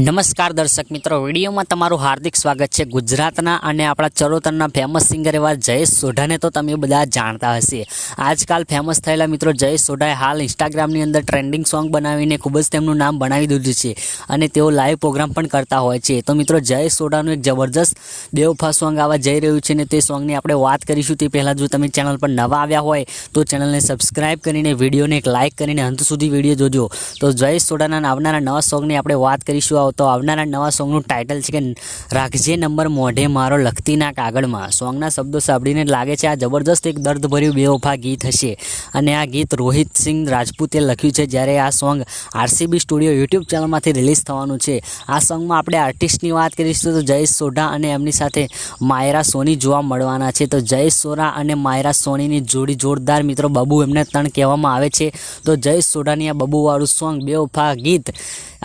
નમસ્કાર દર્શક મિત્રો, વિડીયોમાં તમારું હાર્દિક સ્વાગત છે। ગુજરાતના અને આપણા ચરોતરના ફેમસ સિંગર એવા જયેશ સોઢાને તો તમે બધા જાણતા હશે। આજકાલ ફેમસ થયેલા મિત્રો જયેશ સોઢાએ હાલ ઇન્સ્ટાગ્રામની અંદર ટ્રેન્ડિંગ સોંગ બનાવીને ખૂબ જ તેમનું નામ બનાવી દીધું છે અને તેઓ લાઈવ પ્રોગ્રામ પણ કરતા હોય છે। તો મિત્રો જયેશ સોઢાનું એક જબરજસ્ત બેવફા સોંગ આવવા જઈ રહ્યું છે ને તે સોંગની આપણે વાત કરીશું। તે પહેલાં જો તમે ચેનલ પર નવા આવ્યા હોય તો ચેનલને સબસ્ક્રાઈબ કરીને વિડીયોને એક લાઇક કરીને અંત સુધી વિડીયો જોજો। તો જયેશ સોઢાના આવનારા નવા સોંગની આપણે વાત કરીશું। તો આવનારા નવા સોંગનું ટાઇટલ છે કે રાખજે નંબર મોઢે મારો લખતીના કાગળમાં। સોંગના શબ્દો સાંભળીને લાગે છે આ જબરજસ્ત એક દર્દભર્યું બેવફા ગીત હશે અને આ ગીત રોહિત સિંહ રાજપૂતે લખ્યું છે, જ્યારે આ સોંગ આરસીબી સ્ટુડિયો યુટ્યુબ ચેનલમાંથી રિલીઝ થવાનું છે। આ સોંગમાં આપણે આર્ટિસ્ટની વાત કરીશું તો જયેશ સોઢા અને એમની સાથે માયરા સોની જોવા મળવાના છે। તો જયેશ સોઢા અને માયરા સોનીની જોડી જોરદાર મિત્રો બબુ એમને ત્રણ કહેવામાં આવે છે। તો જયેશ સોઢાની આ બબુવાળું સોંગ બેવફા ગીત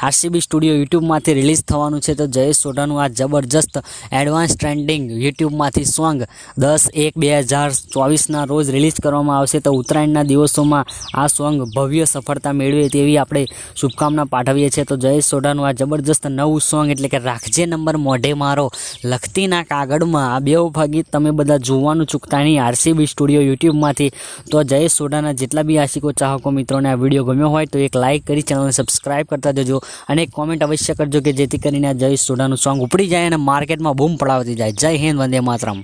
આરસીબી સ્ટુડિયો યુટ્યુબમાંથી રિલીઝ થવાનું છે। તો જયેશ સોઢાનું આ જબરજસ્ત એડવાન્સ ટ્રેન્ડિંગ યુટ્યુબમાંથી સોંગ 10/1/2024ના રોજ રિલીઝ કરવામાં આવશે। તો ઉત્તરાયણના દિવસોમાં આ સોંગ ભવ્ય સફળતા મેળવે તેવી આપણે શુભકામના પાઠવીએ છીએ। તો જયેશ સોઢાનું આ જબરજસ્ત નવું સોંગ એટલે કે રાખજે નંબર મોઢે મારો લખતીના કાગળમાં આ બેવફા ગીત તમે બધા જોવાનું ચૂકતા નહીં આરસીબી સ્ટુડિયો યુટ્યુબમાંથી। તો જયેશ સોઢાના જેટલા બી આશિકો ચાહકો મિત્રોને આ વિડીયો ગમ્યો હોય તો એક લાઇક કરી ચેનલને સબસ્ક્રાઈબ કરતા જજો અને એક કોમેન્ટ અવશ્ય કરજો કે જેથી કરીને આ જયેશ સોઢાનું સોંગ ઉપડી જાય અને માર્કેટમાં બૂમ પડાવતી જાય। જય હિન્દ, વંદે માતરમ।